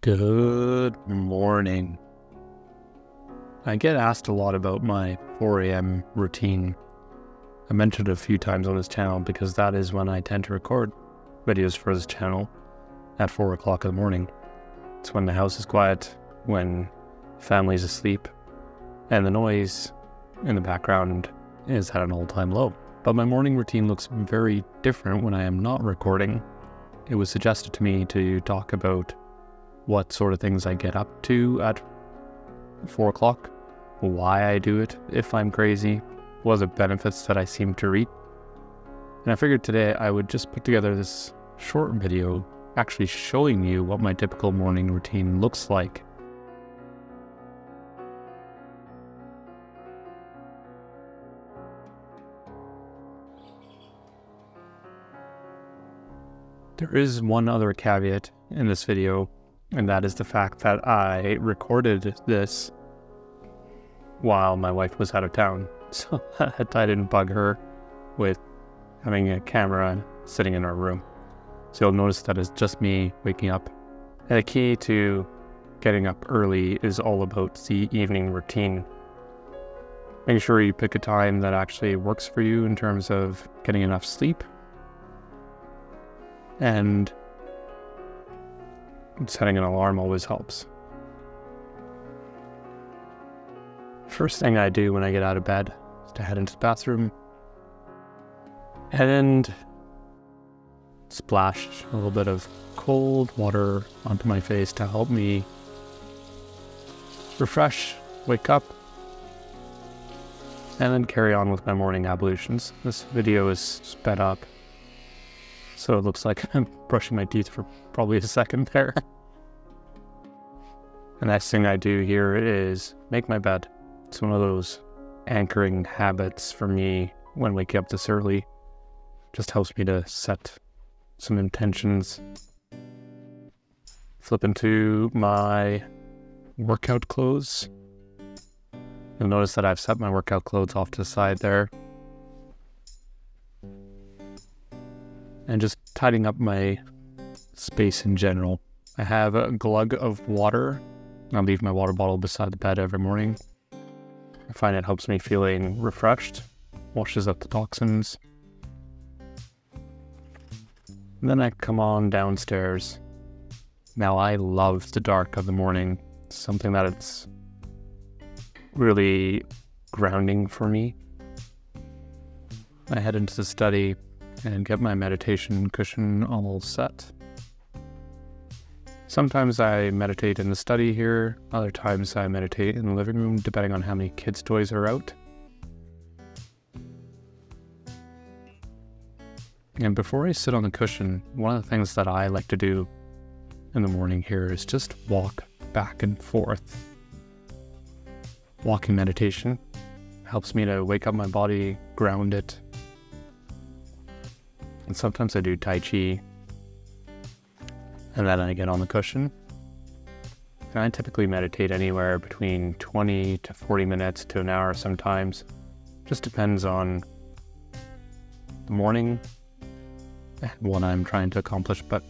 Good morning. I get asked a lot about my 4 a.m. routine. I mentioned it a few times on this channel because that is when I tend to record videos for this channel at 4 o'clock in the morning. It's when the house is quiet, when family's asleep, and the noise in the background is at an all-time low. But my morning routine looks very different when I am not recording. It was suggested to me to talk about what sort of things I get up to at 4 o'clock, why I do it, if I'm crazy, what are the benefits that I seem to reap. And I figured today I would just put together this short video actually showing you what my typical morning routine looks like. There is one other caveat in this video, and that is the fact that I recorded this while my wife was out of town, so I didn't bug her with having a camera sitting in our room. So you'll notice that it's just me waking up. And the key to getting up early is all about the evening routine. Make sure you pick a time that actually works for you in terms of getting enough sleep, and setting an alarm always helps. First thing I do when I get out of bed is to head into the bathroom and splash a little bit of cold water onto my face to help me refresh, wake up, and then carry on with my morning ablutions. This video is sped up, so it looks like I'm brushing my teeth for probably a second there. The next thing I do here is make my bed. It's one of those anchoring habits for me when waking up this early. Just helps me to set some intentions. Flip into my workout clothes. You'll notice that I've set my workout clothes off to the side there. And just tidying up my space in general. I have a glug of water. I leave my water bottle beside the bed every morning. I find it helps me feeling refreshed, washes out the toxins. And then I come on downstairs. Now I love the dark of the morning. It's something that it's really grounding for me. I head into the study and get my meditation cushion all set. Sometimes I meditate in the study here, other times I meditate in the living room, depending on how many kids' toys are out. And before I sit on the cushion, one of the things that I like to do in the morning here is just walk back and forth. Walking meditation helps me to wake up my body, ground it. And sometimes I do Tai Chi. And then I get on the cushion. And I typically meditate anywhere between 20 to 40 minutes to an hour sometimes. Just depends on the morning and what I'm trying to accomplish. But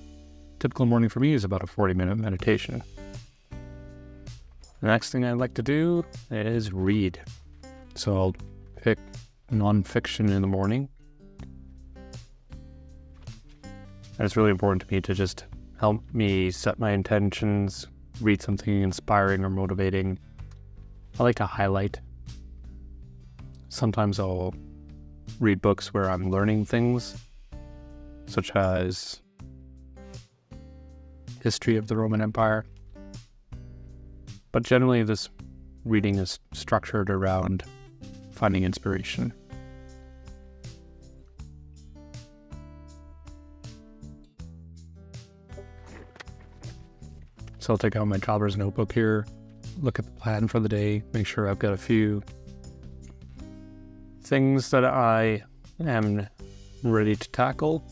typical morning for me is about a 40-minute meditation. The next thing I like to do is read. So I'll pick nonfiction in the morning. And it's really important to me to just help me set my intentions, read something inspiring or motivating. I like to highlight. Sometimes I'll read books where I'm learning things, such as history of the Roman Empire. But generally this reading is structured around finding inspiration. So I'll take out my traveler's notebook here, look at the plan for the day, make sure I've got a few things that I am ready to tackle.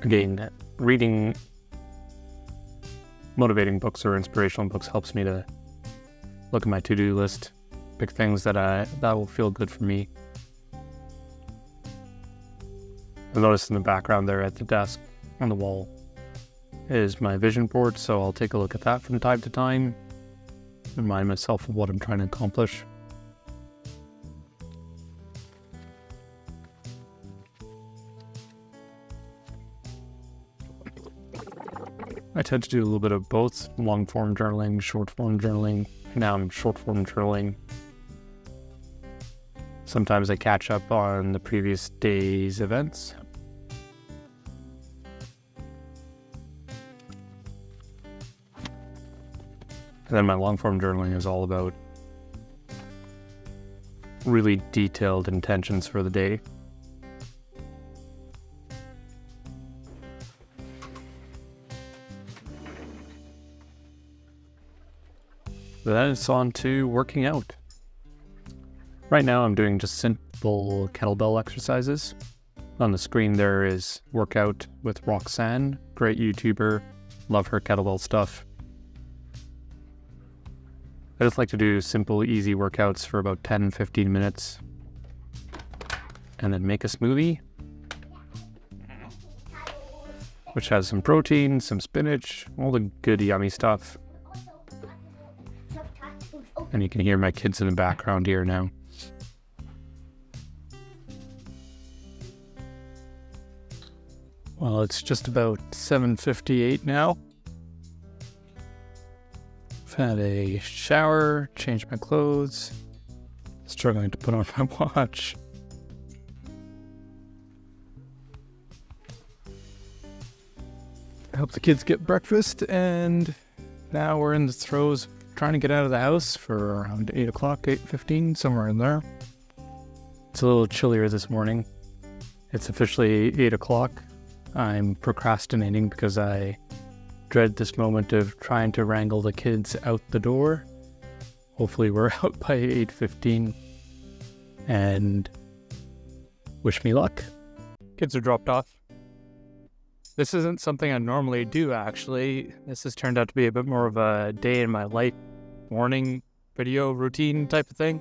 Again, reading motivating books or inspirational books helps me to look at my to-do list, pick things that will feel good for me. You'll notice in the background there at the desk on the wall, is my vision board, so I'll take a look at that from time to time, remind myself of what I'm trying to accomplish. I tend to do a little bit of both, long-form journaling, short-form journaling. Now I'm short-form journaling. Sometimes I catch up on the previous day's events. And then my long-form journaling is all about really detailed intentions for the day. Then it's on to working out. Right now I'm doing just simple kettlebell exercises. On the screen there is Workout with Roxanne, great YouTuber, love her kettlebell stuff. I just like to do simple, easy workouts for about 10-15 minutes and then make a smoothie, which has some protein, some spinach, all the good yummy stuff. And you can hear my kids in the background here now. Well, it's just about 7:58 now. I've had a shower, changed my clothes, struggling to put on my watch. I hope the kids get breakfast, and now we're in the throes of trying to get out of the house for around 8 o'clock, 8:15, somewhere in there. It's a little chillier this morning. It's officially 8 o'clock. I'm procrastinating because I dread this moment of trying to wrangle the kids out the door. Hopefully we're out by 8:15, and wish me luck. Kids are dropped off. This isn't something I normally do, actually. This has turned out to be a bit more of a day in my life, morning video routine type of thing.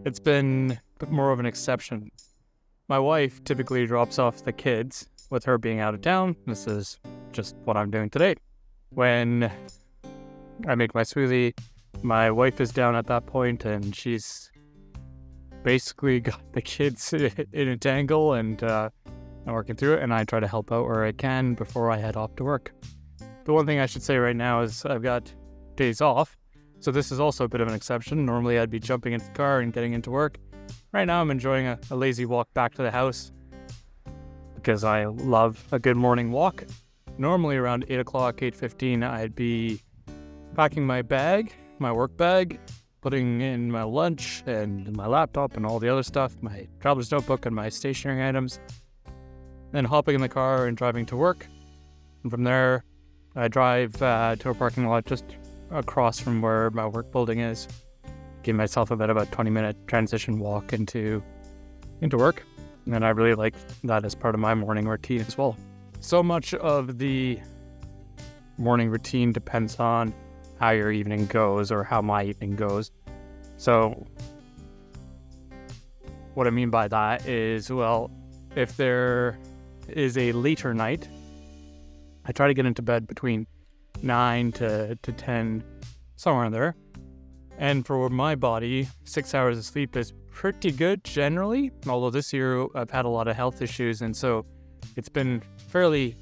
It's been a bit more of an exception. My wife typically drops off the kids, with her being out of town. This is just what I'm doing today. When I make my smoothie, my wife is down at that point, and she's basically got the kids in a tangle, and I'm working through it, and I try to help out where I can before I head off to work. The one thing I should say right now is I've got days off, so this is also a bit of an exception. Normally I'd be jumping into the car and getting into work. Right now I'm enjoying a lazy walk back to the house because I love a good morning walk. Normally around 8 o'clock, 8:15, I'd be packing my bag, my work bag, putting in my lunch and my laptop and all the other stuff, my traveler's notebook and my stationery items, then hopping in the car and driving to work. And from there, I drive to a parking lot just across from where my work building is. Give myself about a 20-minute transition walk into work. And I really like that as part of my morning routine as well. So much of the morning routine depends on how your evening goes or how my evening goes. So what I mean by that is, well, if there is a later night, I try to get into bed between 9 to 10, somewhere in there. And for my body, 6 hours of sleep is pretty good generally, although this year I've had a lot of health issues, and so it's been fairly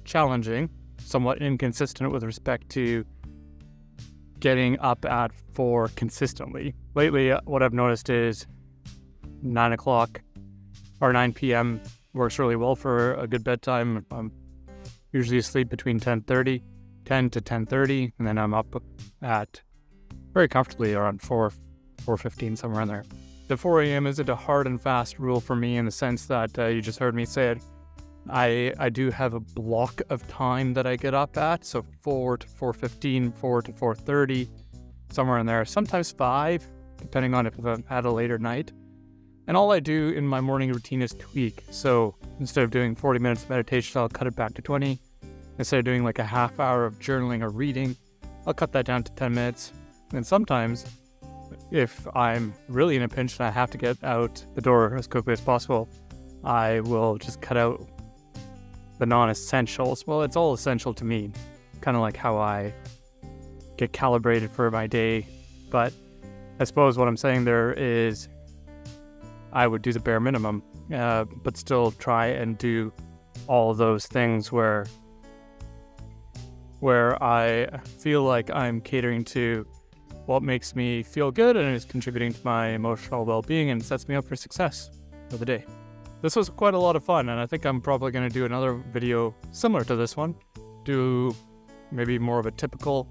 challenging, somewhat inconsistent with respect to getting up at 4 consistently. Lately, what I've noticed is 9 o'clock or 9 p.m. works really well for a good bedtime. I'm usually asleep between 10 to 10:30, and then I'm up at very comfortably around 4:15, somewhere in there. The 4 a.m. isn't a hard and fast rule for me in the sense that you just heard me say it. I do have a block of time that I get up at, so 4 to 4:15, 4 to 4:30, somewhere in there. Sometimes 5, depending on if I've had a later night. And all I do in my morning routine is tweak. So instead of doing 40 minutes of meditation, I'll cut it back to 20. Instead of doing like a half hour of journaling or reading, I'll cut that down to 10 minutes. And sometimes, if I'm really in a pinch and I have to get out the door as quickly as possible, I will just cut out the non-essentials. Well, it's all essential to me, kind of like how I get calibrated for my day. But I suppose what I'm saying there is I would do the bare minimum, but still try and do all those things where I feel like I'm catering to what makes me feel good and is contributing to my emotional well-being and sets me up for success for the day. This was quite a lot of fun, and I think I'm probably going to do another video similar to this one. Do maybe more of a typical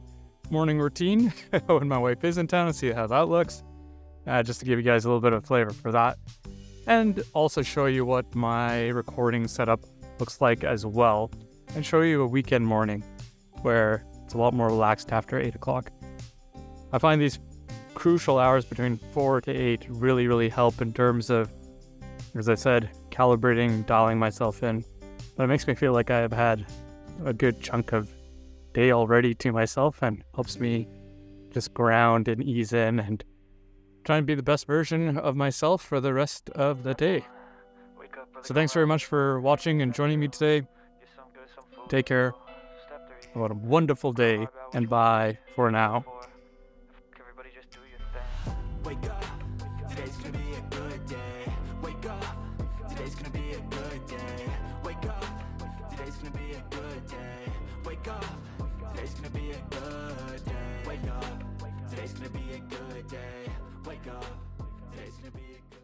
morning routine when my wife is in town and see how that looks. Just to give you guys a little bit of flavor for that. And also show you what my recording setup looks like as well. And show you a weekend morning where it's a lot more relaxed after 8 o'clock. I find these crucial hours between 4 to 8 really, really help in terms of, as I said, calibrating, dialing myself in. But it makes me feel like I have had a good chunk of day already to myself and helps me just ground and ease in and try and be the best version of myself for the rest of the day. So thanks very much for watching and joining me today. Take care. Have a wonderful day, and bye for now. Wake up, today's gonna be a good day. Wake up, today's gonna be a good day. Wake up, today's gonna be a good day. Wake up, today's gonna be a good day. Wake up, today's gonna be a good day. Wake up, today's gonna be a good day.